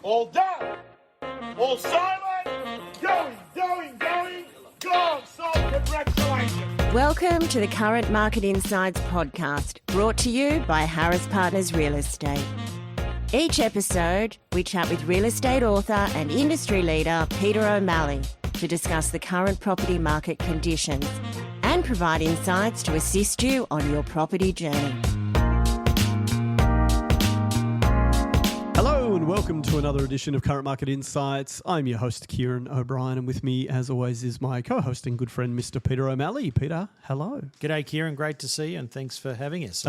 All down. All silent. Going. Gone. So congratulations. Welcome to the Current Market Insights podcast, brought to you by Harris Partners Real Estate. Each episode, we chat with real estate author and industry leader Peter O'Malley to discuss the current property market conditions and provide insights to assist you on your property journey. Hello and welcome to another edition of Current Market Insights. I'm your host, Ciaran O'Brien, and with me, as always, is my co-host and good friend, Mr. Peter O'Malley. Peter, hello. G'day, Ciaran. Great to see you, and thanks for having us.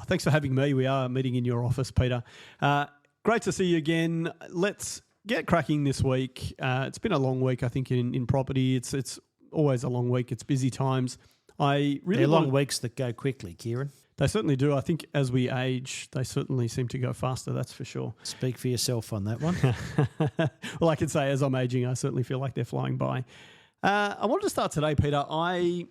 Thanks for having me. We are meeting in your office, Peter. Great to see you again. Let's get cracking this week. It's been a long week, I think, in property. It's always a long week. It's busy times. They're long weeks that go quickly, Ciaran. They certainly do. I think as we age, they certainly seem to go faster, that's for sure. Speak for yourself on that one. Well, I can say as I'm aging, I certainly feel like they're flying by. I wanted to start today, Peter. I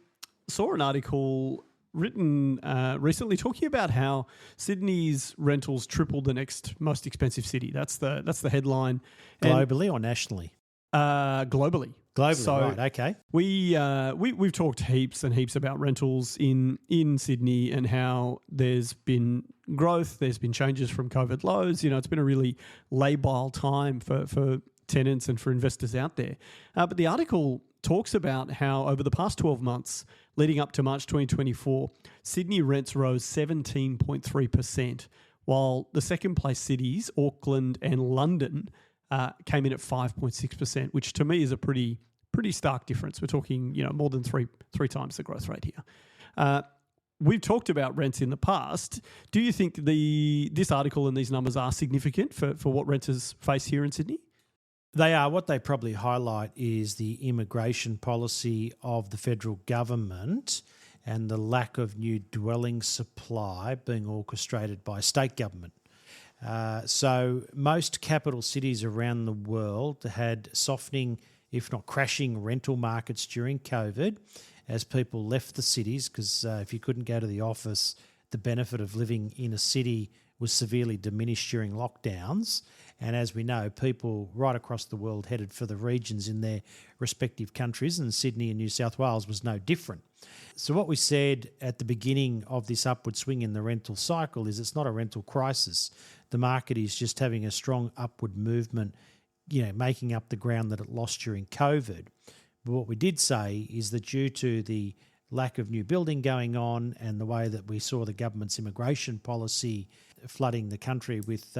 saw an article written recently talking about how Sydney's rentals tripled the next most expensive city. That's the headline. Globally or nationally? Globally. Globally, so right, okay. We've talked heaps and heaps about rentals in Sydney and how there's been growth, there's been changes from COVID lows. You know, it's been a really labile time for tenants and for investors out there. But the article talks about how over the past 12 months, leading up to March 2024, Sydney rents rose 17.3%, while the second place cities, Auckland and London, came in at 5.6%, which to me is a pretty stark difference. We're talking, more than three times the growth rate here. We've talked about rents in the past. Do you think this article and these numbers are significant for what renters face here in Sydney? They are. What they probably highlight is the immigration policy of the federal government and the lack of new dwelling supply being orchestrated by state government. So most capital cities around the world had softening, if not crashing, rental markets during COVID as people left the cities because if you couldn't go to the office, the benefit of living in a city was severely diminished during lockdowns. And as we know, people right across the world headed for the regions in their respective countries, and Sydney and New South Wales was no different. So what we said at the beginning of this upward swing in the rental cycle is it's not a rental crisis. The market is just having a strong upward movement, making up the ground that it lost during COVID. But what we did say is that due to the lack of new building going on and the way that we saw the government's immigration policy flooding the country with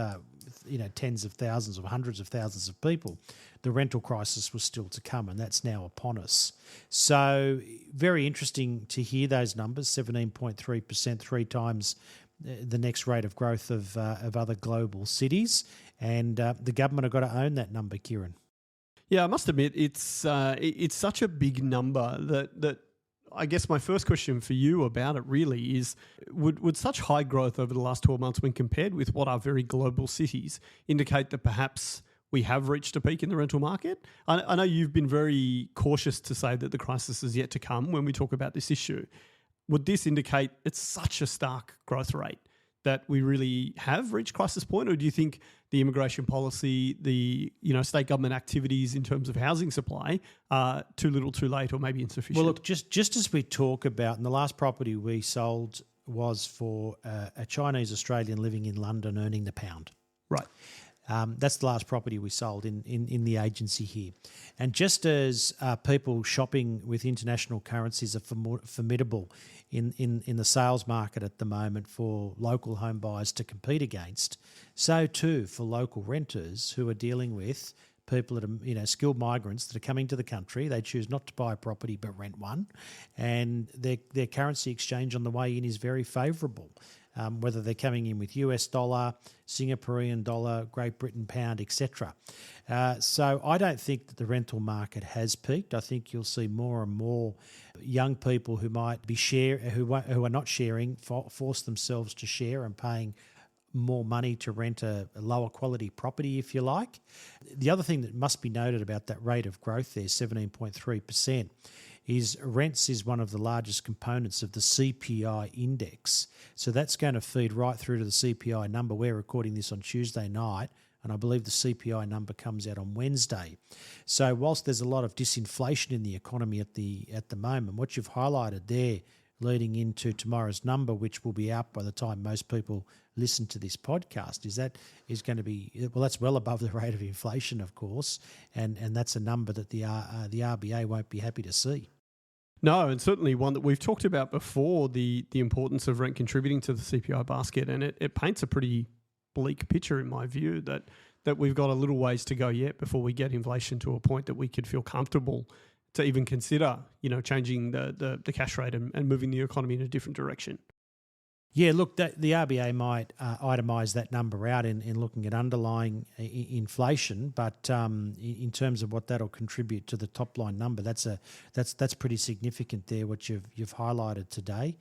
tens of thousands or hundreds of thousands of people, the rental crisis was still to come, and that's now upon us. So very interesting to hear those numbers, 17.3%, three times the next rate of growth of other global cities, and the government have got to own that number, Ciaran. Yeah, I must admit it's such a big number that I guess my first question for you about it really is, would such high growth over the last 12 months when compared with what are very global cities indicate that perhaps we have reached a peak in the rental market? I know you've been very cautious to say that the crisis is yet to come when we talk about this issue. Would this indicate it's such a stark growth rate that we really have reached crisis point, or do you think the immigration policy, the state government activities in terms of housing supply are too little, too late, or maybe insufficient? Well, look, just as we talk about, and the last property we sold was for a Chinese Australian living in London earning the pound. Right. That's the last property we sold in the agency here. And just as people shopping with international currencies are formidable in the sales market at the moment for local home buyers to compete against, so too for local renters who are dealing with people that are, skilled migrants that are coming to the country. They choose not to buy a property but rent one, and their currency exchange on the way in is very favourable. Whether they're coming in with US dollar, Singaporean dollar, Great Britain pound, etc. So I don't think that the rental market has peaked. I think you'll see more and more young people who might be who are not sharing force themselves to share and paying more money to rent a lower quality property, if you like. The other thing that must be noted about that rate of growth there, 17.3%, is rents is one of the largest components of the CPI index. So that's going to feed right through to the CPI number. We're recording this on Tuesday night. and I believe the CPI number comes out on Wednesday. So whilst there's a lot of disinflation in the economy at the moment, what you've highlighted there leading into tomorrow's number, which will be out by the time most people listen to this podcast, is going to be, well, that's well above the rate of inflation, of course, and that's a number that the RBA won't be happy to see. No, and certainly one that we've talked about before, the importance of rent contributing to the CPI basket, and it paints a pretty bleak picture in my view that we've got a little ways to go yet before we get inflation to a point that we could feel comfortable to even consider, changing the cash rate and moving the economy in a different direction. Yeah, look, the RBA might itemise that number out in looking at underlying inflation, but in terms of what that'll contribute to the top line number, that's pretty significant there, what you've highlighted today,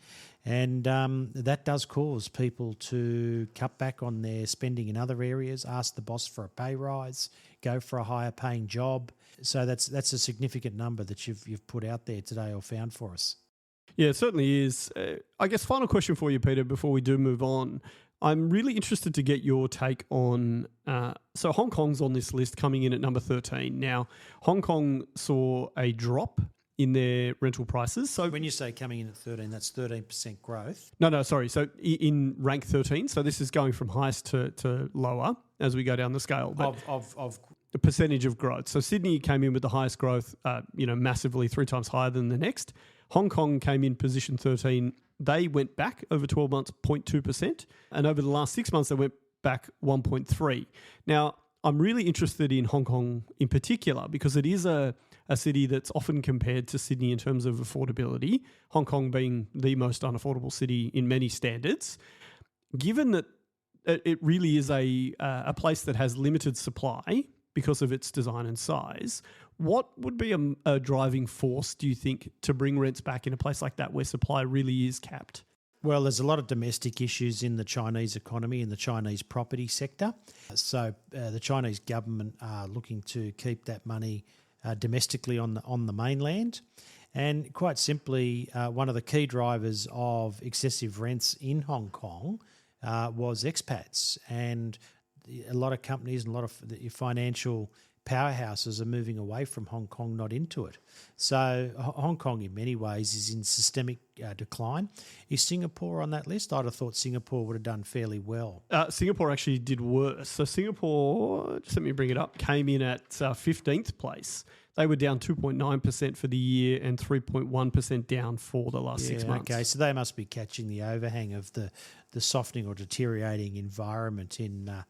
and that does cause people to cut back on their spending in other areas, ask the boss for a pay rise, go for a higher paying job. So that's a significant number that you've put out there today or found for us. Yeah, it certainly is. I guess final question for you, Peter, before we do move on. I'm really interested to get your take on, so Hong Kong's on this list coming in at number 13. Now, Hong Kong saw a drop in their rental prices. So when you say coming in at 13, that's 13% growth. No, sorry. So in rank 13, so this is going from highest to lower as we go down the scale. But Of the percentage of growth. So Sydney came in with the highest growth, massively 3 times higher than the next. Hong Kong came in position 13. They went back over 12 months, 0.2%. And over the last 6 months, they went back 1.3%. Now, I'm really interested in Hong Kong in particular because it is a city that's often compared to Sydney in terms of affordability, Hong Kong being the most unaffordable city in many standards. Given that it really is a place that has limited supply because of its design and size, what would be a driving force, do you think, to bring rents back in a place like that where supply really is capped? Well, there's a lot of domestic issues in the Chinese economy, in the Chinese property sector. So the Chinese government are looking to keep that money domestically on the mainland. And quite simply, one of the key drivers of excessive rents in Hong Kong was expats. And a lot of companies and a lot of the financial powerhouses are moving away from Hong Kong, not into it. So Hong Kong in many ways is in systemic decline. Is Singapore on that list? I'd have thought Singapore would have done fairly well. Singapore actually did worse. So Singapore, just let me bring it up, came in at 15th place. They were down 2.9% for the year and 3.1% down for the last 6 months. Okay, so they must be catching the overhang of the softening or deteriorating environment in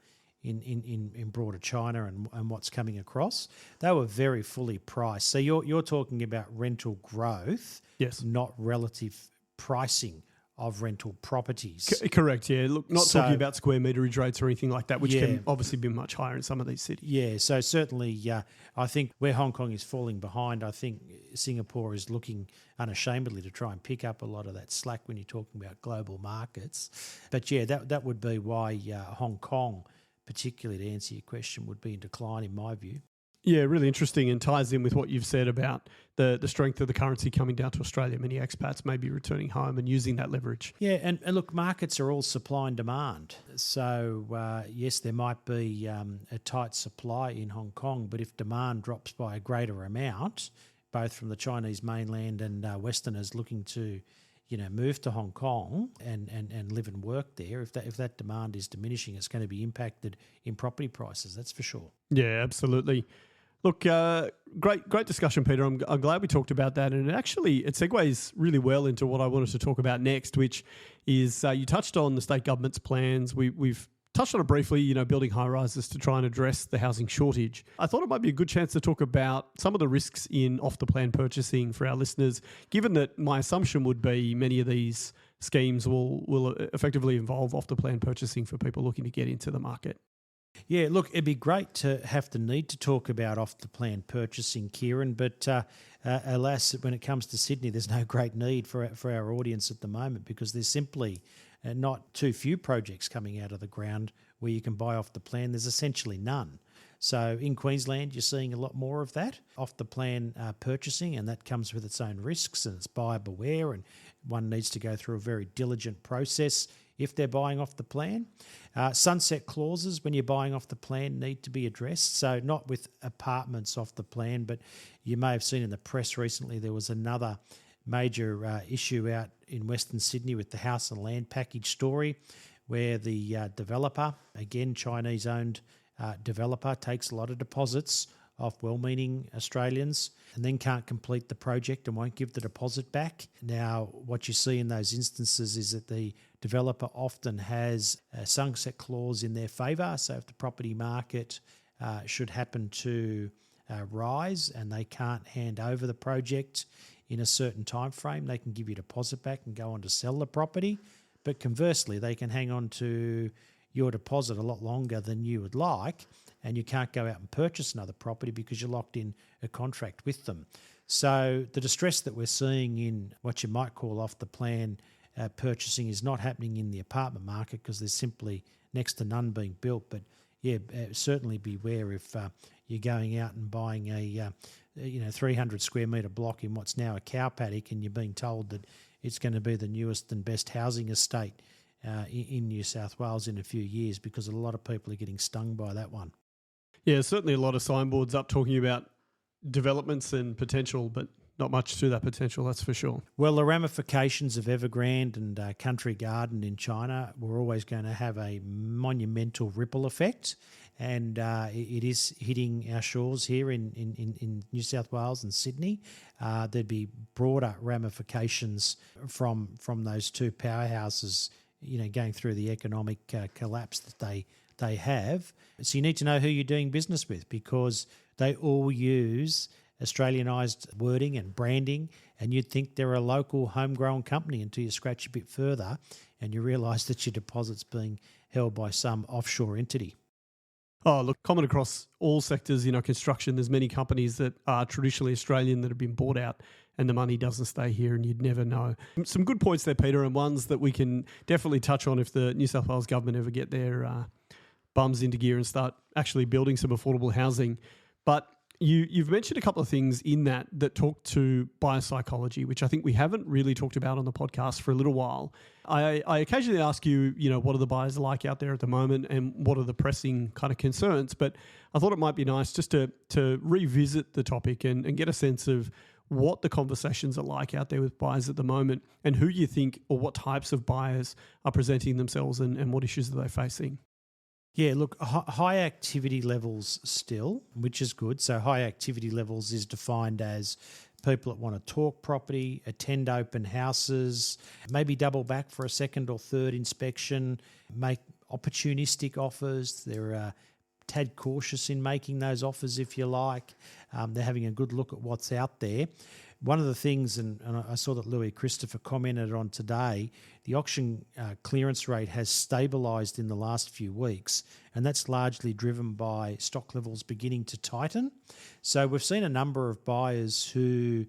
broader China and what's coming across. They were very fully priced. So you're talking about rental growth, yes, not relative pricing of rental properties. Correct, yeah. Look, not talking about square meterage rates or anything like that, which can obviously be much higher in some of these cities. Yeah, so certainly I think where Hong Kong is falling behind, I think Singapore is looking unashamedly to try and pick up a lot of that slack when you're talking about global markets. But yeah, that would be why Hong Kong, particularly to answer your question, would be in decline in my view. Yeah, really interesting and ties in with what you've said about the strength of the currency coming down to Australia. Many expats may be returning home and using that leverage. Yeah, and look, markets are all supply and demand. So, yes, there might be a tight supply in Hong Kong, but if demand drops by a greater amount, both from the Chinese mainland and Westerners looking to move to Hong Kong and live and work there, if that demand is diminishing, it's going to be impacted in property prices, that's for sure. Yeah, absolutely. Look, great discussion, Peter. I'm glad we talked about that. And it segues really well into what I wanted to talk about next, which is you touched on the state government's plans. We've touched on it briefly, building high-rises to try and address the housing shortage. I thought it might be a good chance to talk about some of the risks in off-the-plan purchasing for our listeners, given that my assumption would be many of these schemes will effectively involve off-the-plan purchasing for people looking to get into the market. Yeah, look, it'd be great to have the need to talk about off-the-plan purchasing, Ciaran, but alas, when it comes to Sydney, there's no great need for our audience at the moment because there's simply not too few projects coming out of the ground where you can buy off the plan. There's essentially none. So in Queensland, you're seeing a lot more of that off-the-plan purchasing, and that comes with its own risks and it's buyer beware, and one needs to go through a very diligent process if they're buying off the plan. Sunset clauses when you're buying off the plan need to be addressed. So not with apartments off the plan, but you may have seen in the press recently there was another major issue out in Western Sydney with the house and land package story where the developer, again Chinese-owned developer, takes a lot of deposits off well-meaning Australians and then can't complete the project and won't give the deposit back. Now, what you see in those instances is that the developer often has a sunset clause in their favour. So if the property market should happen to rise and they can't hand over the project in a certain time frame, they can give you a deposit back and go on to sell the property. But conversely, they can hang on to your deposit a lot longer than you would like, and you can't go out and purchase another property because you're locked in a contract with them. So the distress that we're seeing in what you might call off the plan purchasing is not happening in the apartment market because there's simply next to none being built. But yeah, certainly beware if you're going out and buying a 300 square metre block in what's now a cow paddock and you're being told that it's going to be the newest and best housing estate in New South Wales in a few years, because a lot of people are getting stung by that one. Yeah, certainly a lot of signboards up talking about developments and potential, but not much to that potential, that's for sure. Well, the ramifications of Evergrande and Country Garden in China were always going to have a monumental ripple effect, and it is hitting our shores here in New South Wales and Sydney. There'd be broader ramifications from those two powerhouses, going through the economic collapse that they have. So you need to know who you're doing business with, because they all use Australianised wording and branding, and you'd think they're a local homegrown company until you scratch a bit further and you realise that your deposit's being held by some offshore entity. Oh, look, common across all sectors, construction, there's many companies that are traditionally Australian that have been bought out and the money doesn't stay here and you'd never know. Some good points there, Peter, and ones that we can definitely touch on if the New South Wales government ever get their bums into gear and start actually building some affordable housing. But you've mentioned a couple of things in that talk to buyer psychology, which I think we haven't really talked about on the podcast for a little while. I occasionally ask you, what are the buyers like out there at the moment and what are the pressing kind of concerns? But I thought it might be nice just to revisit the topic and get a sense of what the conversations are like out there with buyers at the moment and who you think or what types of buyers are presenting themselves and what issues are they facing. Yeah, look, high activity levels still, which is good. So high activity levels is defined as people that want to talk property, attend open houses, maybe double back for a second or third inspection, make opportunistic offers. They're tad cautious in making those offers, if you like. They're having a good look at what's out there. One of the things, and I saw that Louis Christopher commented on today, the auction clearance rate has stabilised in the last few weeks, and that's largely driven by stock levels beginning to tighten. So we've seen a number of buyers who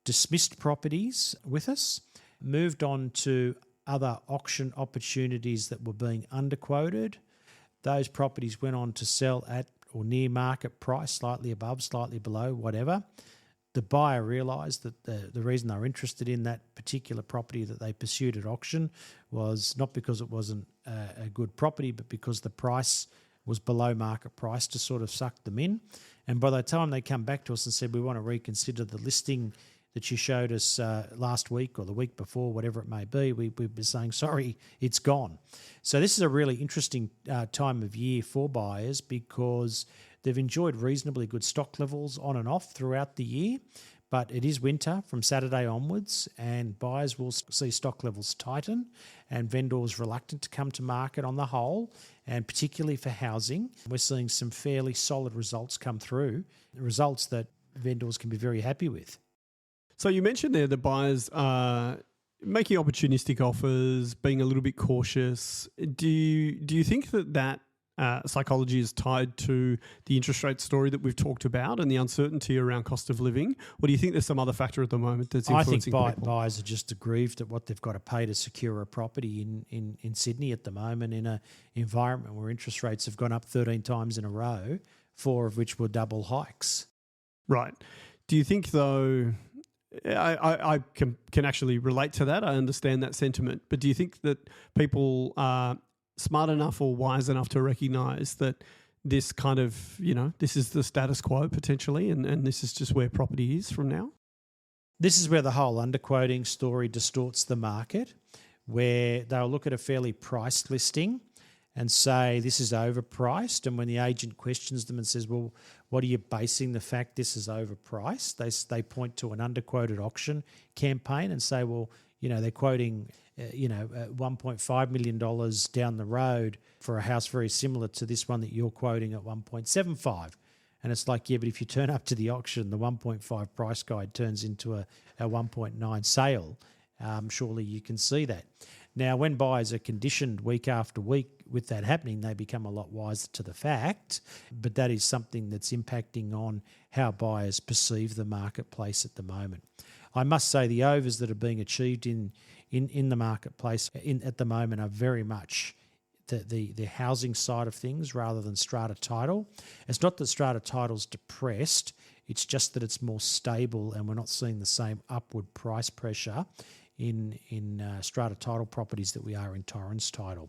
dismissed properties with us, moved on to other auction opportunities that were being underquoted. Those properties went on to sell at or near market price, slightly above, slightly below, whatever. The buyer realised that the reason they were interested in that particular property that they pursued at auction was not because it wasn't a good property, but because the price was below market price to sort of suck them in. And by the time they come back to us and said, we want to reconsider the listing that you showed us last week or the week before, whatever it may be, we'd be saying, sorry, it's gone. So this is a really interesting time of year for buyers because they've enjoyed reasonably good stock levels on and off throughout the year, but it is winter from Saturday onwards and buyers will see stock levels tighten and vendors reluctant to come to market on the whole, and particularly for housing. We're seeing some fairly solid results come through, results that vendors can be very happy with. So you mentioned there that buyers are making opportunistic offers, being a little bit cautious. Do you think that psychology is tied to the interest rate story that we've talked about and the uncertainty around cost of living? Or do you think there's some other factor at the moment that's influencing people? I think buyers are just aggrieved at what they've got to pay to secure a property in Sydney at the moment, in an environment where interest rates have gone up 13 times in a row, 4 of which were double hikes. Right. Do you think, though, I can actually relate to that. I understand that sentiment. But do you think that people are smart enough or wise enough to recognise that this kind of, this is the status quo potentially, and this is just where property is from now? This is where the whole underquoting story distorts the market, where they'll look at a fairly priced listing and say this is overpriced. And when the agent questions them and says, well, what are you basing the fact this is overpriced? They point to an underquoted auction campaign and say, well, they're quoting, $1.5 million down the road for a house very similar to this one that you're quoting at 1.75. And it's like, yeah, but if you turn up to the auction, the 1.5 price guide turns into a 1.9 sale. Surely you can see that. Now, when buyers are conditioned week after week with that happening, they become a lot wiser to the fact, but that is something that's impacting on how buyers perceive the marketplace at the moment. I must say the overs that are being achieved in the marketplace at the moment are very much the housing side of things rather than strata title. It's not that strata title's depressed, it's just that it's more stable and we're not seeing the same upward price pressure in strata title properties that we are in Torrens title.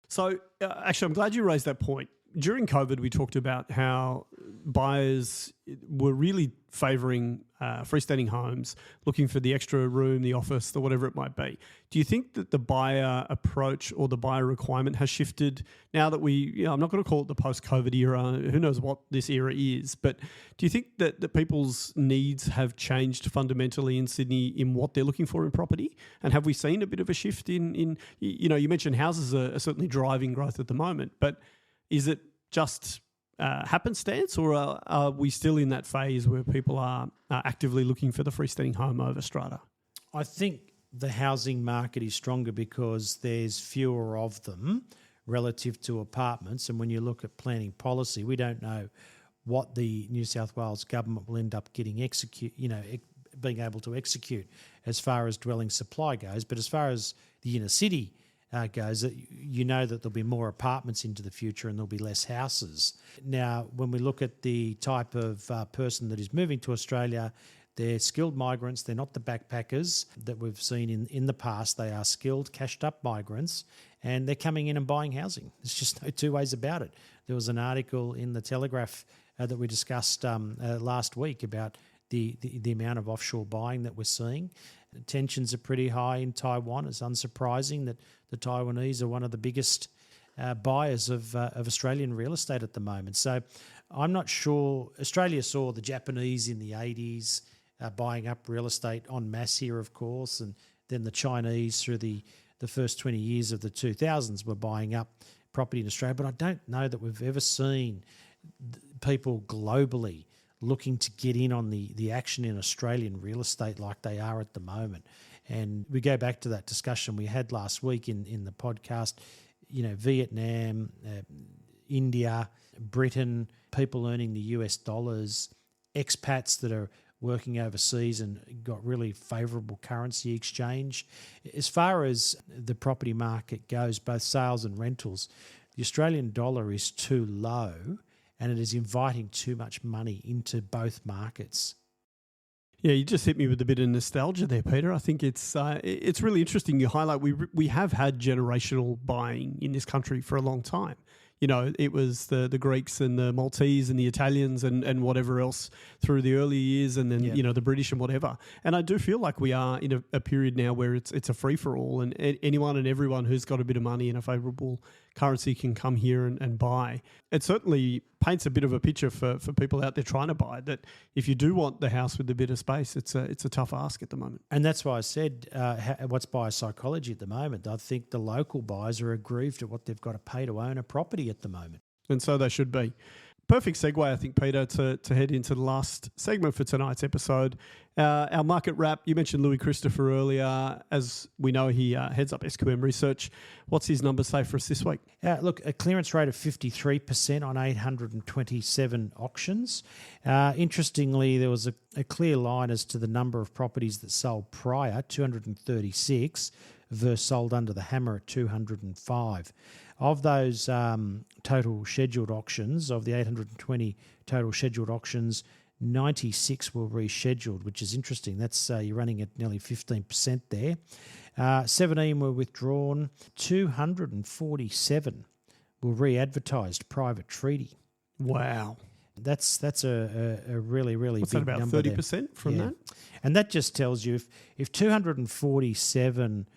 So actually, I'm glad you raised that point. During COVID, we talked about how buyers were really favouring freestanding homes, looking for the extra room, the office, the whatever it might be. Do you think that the buyer approach or the buyer requirement has shifted now that I'm not going to call it the post-COVID era, who knows what this era is, but do you think that people's needs have changed fundamentally in Sydney in what they're looking for in property? And have we seen a bit of a shift in you mentioned houses are certainly driving growth at the moment, but is it just happenstance, or are we still in that phase where people are actively looking for the freestanding home over strata? I think the housing market is stronger because there's fewer of them relative to apartments. And when you look at planning policy, we don't know what the New South Wales government will end up being able to execute as far as dwelling supply goes. But as far as the inner city goes, that there'll be more apartments into the future and there'll be less houses. Now, when we look at the type of person that is moving to Australia, they're skilled migrants. They're not the backpackers that we've seen in the past. They are skilled, cashed-up migrants, and they're coming in and buying housing. There's just no two ways about it. There was an article in the Telegraph that we discussed last week about the amount of offshore buying that we're seeing. Tensions are pretty high in Taiwan. It's unsurprising that the Taiwanese are one of the biggest buyers of Australian real estate at the moment. So I'm not sure. Australia saw the Japanese in the 80s buying up real estate en masse here, of course, and then the Chinese through the first 20 years of the 2000s were buying up property in Australia. But I don't know that we've ever seen people globally looking to get in on the action in Australian real estate like they are at the moment. And we go back to that discussion we had last week in the podcast, Vietnam, India, Britain, people earning the US dollars, expats that are working overseas and got really favourable currency exchange. As far as the property market goes, both sales and rentals, the Australian dollar is too low and it is inviting too much money into both markets. Yeah, you just hit me with a bit of nostalgia there, Peter. I think it's really interesting you highlight we have had generational buying in this country for a long time. It was the Greeks and the Maltese and the Italians and whatever else through the early years, and then the British and whatever. And I do feel like we are in a period now where it's a free for all, and anyone and everyone who's got a bit of money and a favourable currency can come here and buy. It certainly paints a bit of a picture for people out there trying to buy that if you do want the house with a bit of space, it's a tough ask at the moment. And that's why I said what's buyer psychology at the moment. I think the local buyers are aggrieved at what they've got to pay to own a property at the moment. And so they should be. Perfect segue, I think, Peter, to head into the last segment for tonight's episode. Our market wrap, you mentioned Louis Christopher earlier. As we know, he heads up SQM Research. What's his number say for us this week? Look, a clearance rate of 53% on 827 auctions. Interestingly, there was a clear line as to the number of properties that sold prior, 236, versus sold under the hammer at 205. Of those total scheduled auctions, of the 820 total scheduled auctions, 96 were rescheduled, which is interesting. That's you're running at nearly 15% there. 17 were withdrawn. 247 were re-advertised private treaty. Wow. That's a really, really What's big that, about number 30% from that? And that just tells you if 247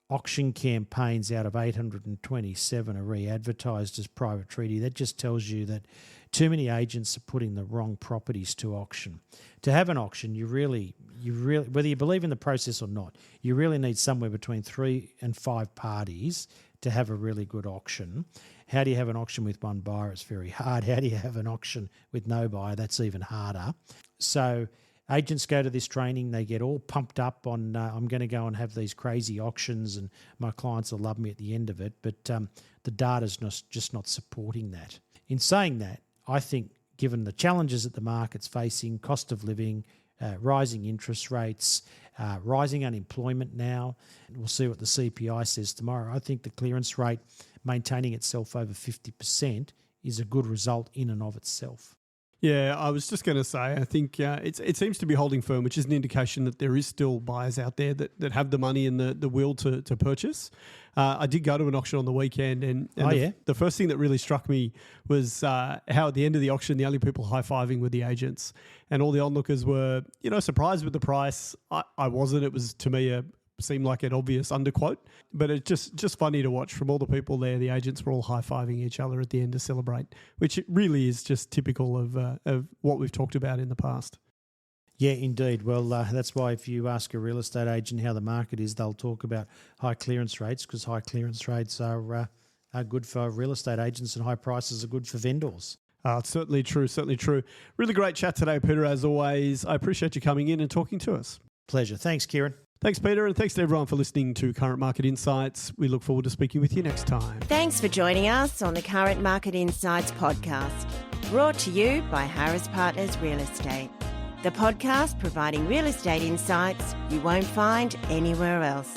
auction campaigns out of 827 are re-advertised as private treaty, that just tells you that too many agents are putting the wrong properties to auction. To have an auction, you really, whether you believe in the process or not, you really need somewhere between 3 and 5 parties to have a really good auction. How do you have an auction with one buyer? It's very hard. How do you have an auction with no buyer? That's even harder. So agents go to this training, they get all pumped up on, I'm going to go and have these crazy auctions and my clients will love me at the end of it. But the data's just not supporting that. In saying that, I think given the challenges that the market's facing, cost of living, rising interest rates, rising unemployment now, and we'll see what the CPI says tomorrow, I think the clearance rate maintaining itself over 50% is a good result in and of itself. Yeah, I was just going to say, I think it seems to be holding firm, which is an indication that there is still buyers out there that have the money and the will to purchase. I did go to an auction on the weekend, and the first thing that really struck me was how at the end of the auction, the only people high-fiving were the agents. And all the onlookers were, surprised with the price. I wasn't. It was, to me, seemed like an obvious underquote. But it's just funny to watch from all the people there. The agents were all high-fiving each other at the end to celebrate, which really is just typical of what we've talked about in the past. Yeah, indeed. Well, that's why if you ask a real estate agent how the market is, they'll talk about high clearance rates, because high clearance rates are good for real estate agents and high prices are good for vendors. It's certainly true, certainly true. Really great chat today, Peter, as always. I appreciate you coming in and talking to us. Pleasure. Thanks, Ciaran. Thanks, Peter, and thanks to everyone for listening to Current Market Insights. We look forward to speaking with you next time. Thanks for joining us on the Current Market Insights podcast, brought to you by Harris Partners Real Estate, the podcast providing real estate insights you won't find anywhere else.